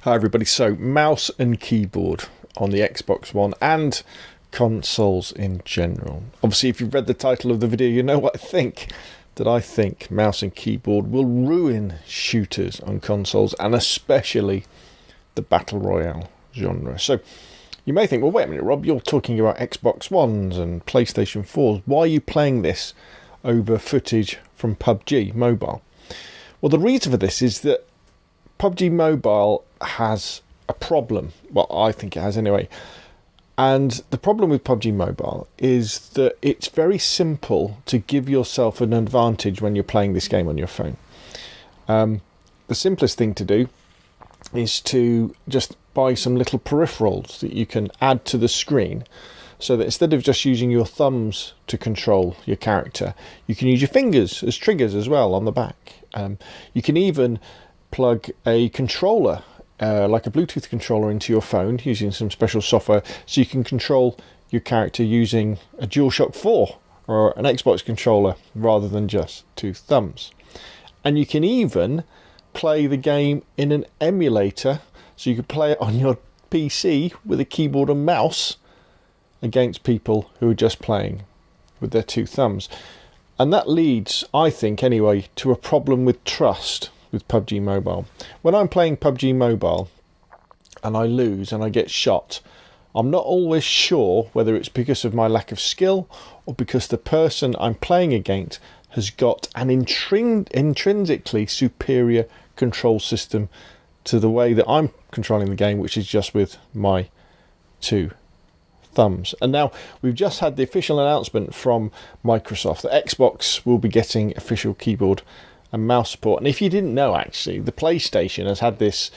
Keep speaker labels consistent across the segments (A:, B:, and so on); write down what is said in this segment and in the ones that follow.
A: Hi everybody, so mouse and keyboard on the Xbox One and consoles in general. Obviously if you've read the title of the video you know what I think. That I think mouse and keyboard will ruin shooters on consoles and especially the Battle Royale genre. So you may think, well wait a minute Rob, you're talking about Xbox Ones and PlayStation 4s. Why are you playing this over footage from PUBG Mobile? Well, the reason for this is that PUBG Mobile has a problem. Well, I think it has anyway. And the problem with PUBG Mobile is that it's very simple to give yourself an advantage when you're playing this game on your phone. The simplest thing to do is to just buy some little peripherals that you can add to the screen, so that instead of just using your thumbs to control your character, you can use your fingers as triggers as well on the back. You can even plug a controller, like a Bluetooth controller, into your phone using some special software, so you can control your character using a DualShock 4 or an Xbox controller rather than just two thumbs. And you can even play the game in an emulator, so you could play it on your PC with a keyboard and mouse against people who are just playing with their two thumbs. And that leads, I think anyway, to a problem with trust with PUBG Mobile. When I'm playing PUBG Mobile and I lose and I get shot, I'm not always sure whether it's because of my lack of skill or because the person I'm playing against has got an intrinsically superior control system to the way that I'm controlling the game, which is just with my two thumbs. And now we've just had the official announcement from Microsoft that Xbox will be getting official keyboard and mouse support. And if you didn't know, actually, the PlayStation has had this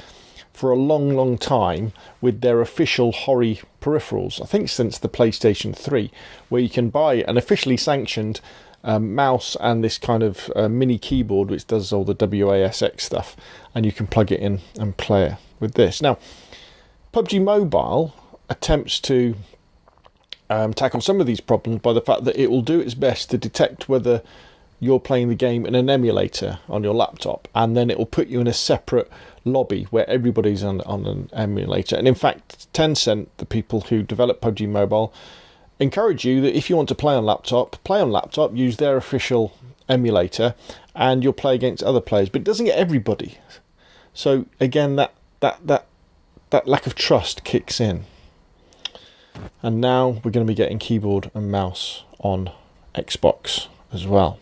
A: for a long time with their official Hori peripherals, I think since the PlayStation 3, where you can buy an officially sanctioned mouse and this kind of mini keyboard which does all the WASX stuff, and you can plug it in and play it with this. Now, PUBG Mobile attempts to tackle some of these problems by the fact that it will do its best to detect whether you're playing the game in an emulator on your laptop, and then it will put you in a separate lobby where everybody's on an emulator. And in fact, Tencent, the people who develop PUBG Mobile, encourage you that if you want to play on laptop, use their official emulator, and you'll play against other players. But it doesn't get everybody. So again, that lack of trust kicks in. And now we're going to be getting keyboard and mouse on Xbox as well.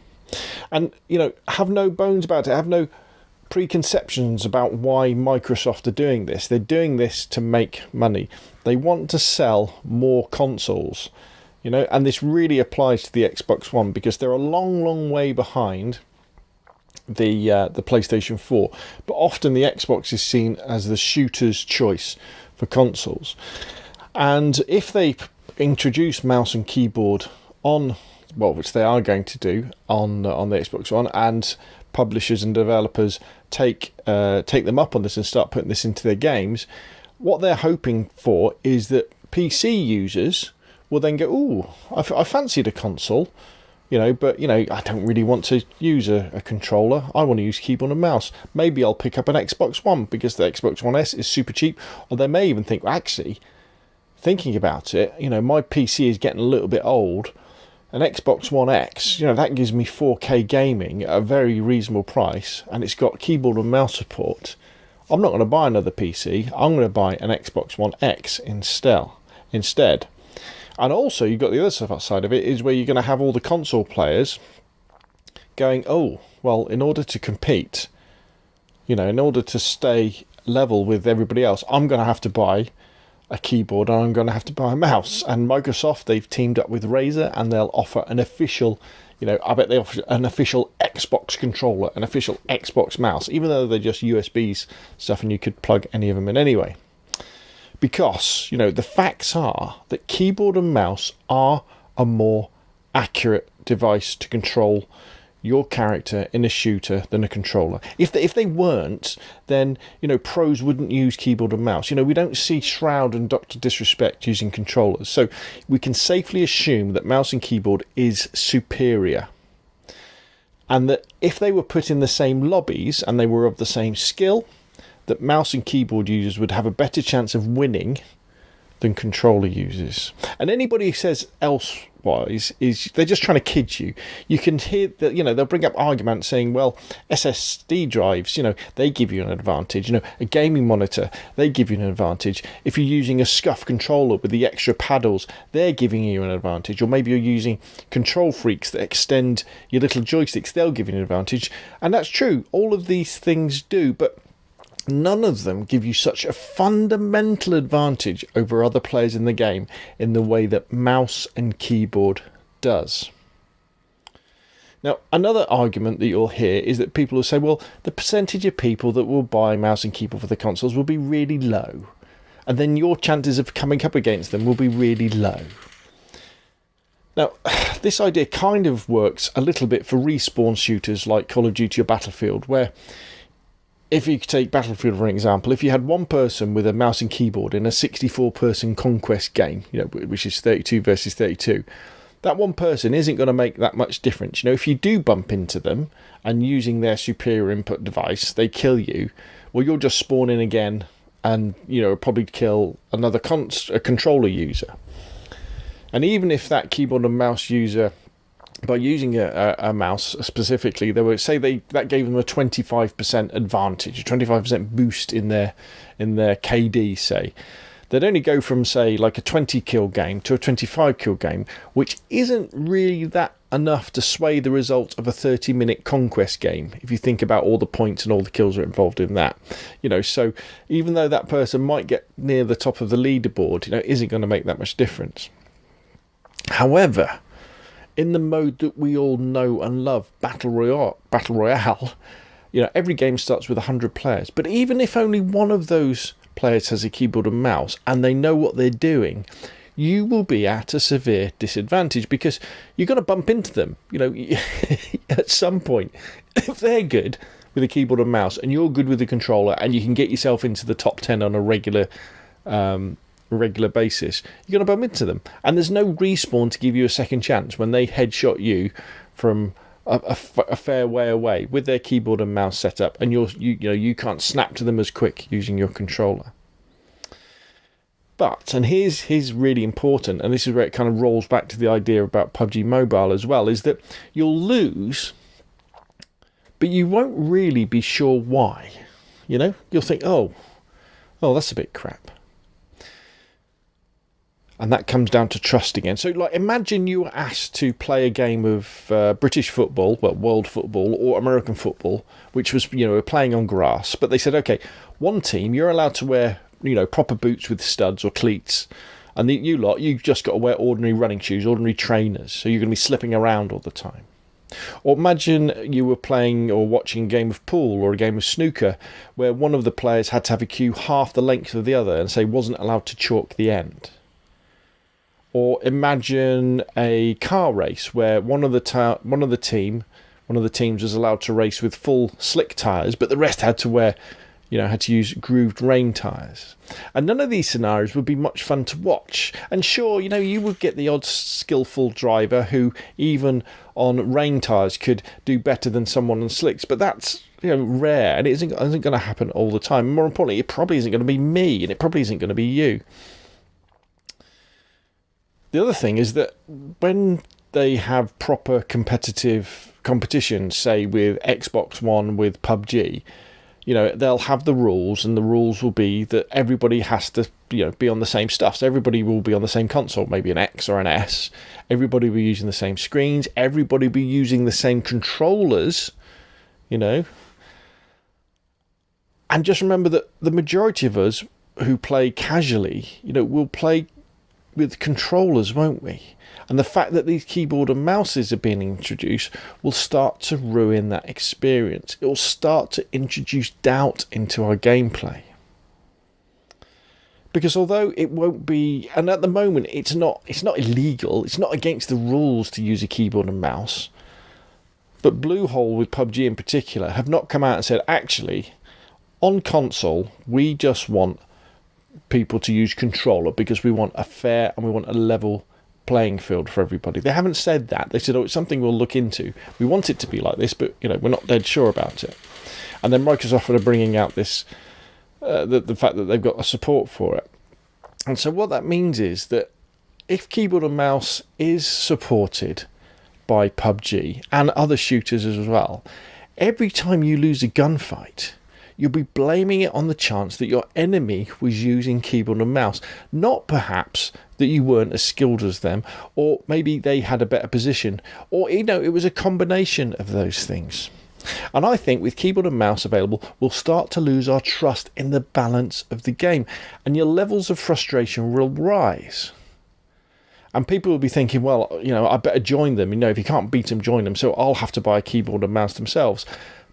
A: And, you know, have no bones about it, have no preconceptions about why Microsoft are doing this. They're doing this to make money. They want to sell more consoles, you know, and this really applies to the Xbox One because they're a long way behind the PlayStation 4. But often the Xbox is seen as the shooter's choice for consoles. And if they introduce mouse and keyboard on, well, which they are going to do on the Xbox One, and publishers and developers take them up on this and start putting this into their games, what they're hoping for is that PC users will then go, ooh, I fancied a console, you know, but, you know, I don't really want to use a controller. I want to use keyboard and mouse. Maybe I'll pick up an Xbox One because the Xbox One S is super cheap. Or they may even think, well, actually, thinking about it, you know, my PC is getting a little bit old. An Xbox One X, you know, that gives me 4K gaming at a very reasonable price, and it's got keyboard and mouse support. I'm not going to buy another PC. I'm going to buy an Xbox One X instead. And also, you've got the other side of it, is where you're going to have all the console players going, oh, well, in order to compete, you know, in order to stay level with everybody else, I'm going to have to buy a keyboard and I'm going to have to buy a mouse. And Microsoft, they've teamed up with Razer, and they'll offer an official, you know, I bet they offer an official Xbox controller, an official Xbox mouse, even though they're just USBs stuff and you could plug any of them in anyway. Because, you know, the facts are that keyboard and mouse are a more accurate device to control your character in a shooter than a controller. If they weren't, then, you know, pros wouldn't use keyboard and mouse. You know, we don't see Shroud and Dr. Disrespect using controllers. So we can safely assume that mouse and keyboard is superior. And that if they were put in the same lobbies and they were of the same skill, that mouse and keyboard users would have a better chance of winning than controller users. And anybody who says elsewise is they're just trying to kid you. You can hear that, they'll bring up arguments saying, well, SSD drives, they give you an advantage. A gaming monitor, they give you an advantage. If you're using a SCUF controller with the extra paddles, they're giving you an advantage. Or maybe you're using control freaks that extend your little joysticks, they'll give you an advantage. And that's true. All of these things do, but none of them give you such a fundamental advantage over other players in the game in the way that mouse and keyboard does. Now, another argument that you'll hear is that people will say, well, the percentage of people that will buy mouse and keyboard for the consoles will be really low, and then your chances of coming up against them will be really low. Now, this idea kind of works a little bit for respawn shooters like Call of Duty or Battlefield, where if you take Battlefield for an example, if you had one person with a mouse and keyboard in a 64-person conquest game, which is 32 versus 32, that one person isn't going to make that much difference. If you do bump into them and using their superior input device, they kill you, well, you'll just spawn in again and, probably kill another controller user. And even if that keyboard and mouse user, by using a mouse specifically, that gave them a 25% advantage, a 25% boost in their KD, say. They'd only go from, say, like a 20 kill game to a 25 kill game, which isn't really that enough to sway the result of a 30-minute conquest game, if you think about all the points and all the kills that are involved in that. So even though that person might get near the top of the leaderboard, isn't going to make that much difference. However, in the mode that we all know and love, Battle Royale, every game starts with 100 players. But even if only one of those players has a keyboard and mouse and they know what they're doing, you will be at a severe disadvantage because you're going to bump into them. At some point, if they're good with a keyboard and mouse and you're good with the controller and you can get yourself into the top 10 on a regular basis, you're going to bump into them, and there's no respawn to give you a second chance when they headshot you from a fair way away with their keyboard and mouse setup, and you can't snap to them as quick using your controller. But, and here's really important, and this is where it kind of rolls back to the idea about PUBG Mobile as well, is that you'll lose, but you won't really be sure why. You'll think, oh, that's a bit crap. And that comes down to trust again. So, imagine you were asked to play a game of British football, well, world football or American football, which was, playing on grass. But they said, okay, one team, you're allowed to wear, proper boots with studs or cleats. And you've just got to wear ordinary running shoes, ordinary trainers. So you're going to be slipping around all the time. Or imagine you were playing or watching a game of pool or a game of snooker where one of the players had to have a cue half the length of the other and say wasn't allowed to chalk the end. Or imagine a car race where one of the teams was allowed to race with full slick tyres, but the rest had to use grooved rain tyres. And none of these scenarios would be much fun to watch. And sure, you would get the odd skillful driver who, even on rain tyres, could do better than someone on slicks. But that's rare, and it isn't going to happen all the time. More importantly, it probably isn't going to be me, and it probably isn't going to be you. The other thing is that when they have proper competitions, say with Xbox One, with PUBG, they'll have the rules, and the rules will be that everybody has to, be on the same stuff. So everybody will be on the same console, maybe an X or an S. Everybody will be using the same screens. Everybody will be using the same controllers, And just remember that the majority of us who play casually, will play with controllers, won't we? And the fact that these keyboard and mouses are being introduced will start to ruin that experience. It will start to introduce doubt into our gameplay. Because although it won't be, and at the moment it's not illegal, it's not against the rules to use a keyboard and mouse, but Bluehole with PUBG in particular have not come out and said, actually, on console, we just want people to use controller because we want a fair and we want a level playing field for everybody. They haven't said that. They said, it's something we'll look into. We want it to be like this, but we're not dead sure about it. And then Microsoft are bringing out this the fact that they've got a support for it. And so what that means is that if keyboard and mouse is supported by PUBG and other shooters as well, every time you lose a gunfight, you'll be blaming it on the chance that your enemy was using keyboard and mouse, not perhaps that you weren't as skilled as them, or maybe they had a better position, or it was a combination of those things. And I think with keyboard and mouse available, we'll start to lose our trust in the balance of the game, and your levels of frustration will rise. And people will be thinking, well, I better join them. If you can't beat them, join them. So I'll have to buy a keyboard and mouse themselves.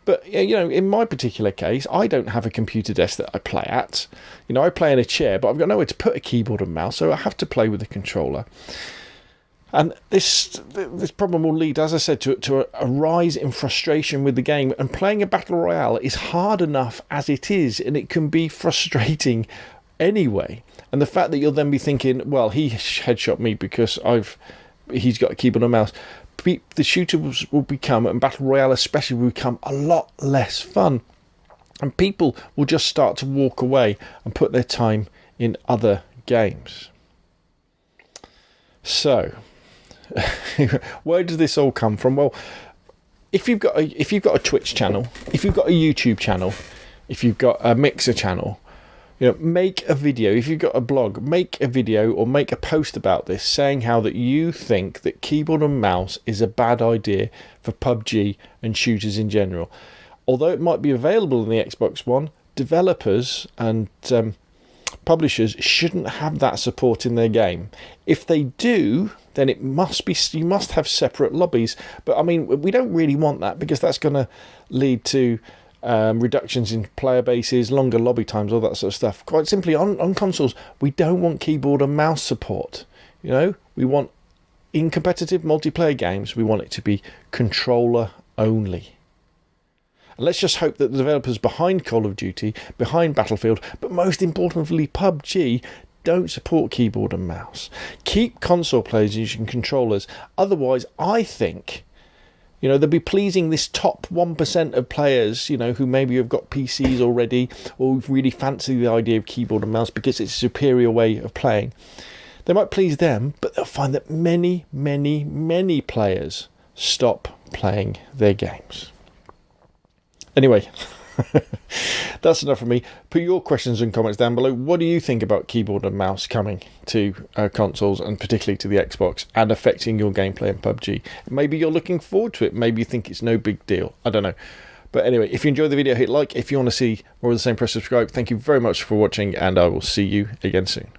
A: But, in my particular case, I don't have a computer desk that I play at. I play in a chair, but I've got nowhere to put a keyboard and mouse, so I have to play with a controller. And this problem will lead, as I said, to a rise in frustration with the game. And playing a battle royale is hard enough as it is, and it can be frustrating anyway. And the fact that you'll then be thinking, well, he headshot me because he's got a keyboard and mouse. The shooters will become, and battle royale especially, will become a lot less fun. And people will just start to walk away and put their time in other games. So, where does this all come from? Well, if you've got a Twitch channel, if you've got a YouTube channel, if you've got a Mixer channel, make a video. If you've got a blog, make a video or make a post about this, saying how that you think that keyboard and mouse is a bad idea for PUBG and shooters in general. Although it might be available in the Xbox One, developers and publishers shouldn't have that support in their game. If they do, then you must have separate lobbies. But we don't really want that, because that's going to lead to reductions in player bases, longer lobby times, all that sort of stuff. Quite simply, on consoles, we don't want keyboard and mouse support. We want, in competitive multiplayer games, we want it to be controller only. And let's just hope that the developers behind Call of Duty, behind Battlefield, but most importantly PUBG, don't support keyboard and mouse. Keep console players using controllers. Otherwise, I think they'll be pleasing this top 1% of players, who maybe have got PCs already, or really fancy the idea of keyboard and mouse because it's a superior way of playing. They might please them, but they'll find that many, many, many players stop playing their games. Anyway, that's enough from me. Put your questions and comments down below. What do you think about keyboard and mouse coming to consoles, and particularly to the Xbox, and affecting your gameplay in PUBG? Maybe you're looking forward to it. Maybe you think it's no big deal. I don't know. But anyway, if you enjoyed the video, hit like. If you want to see more of the same, press subscribe. Thank you very much for watching, and I will see you again soon.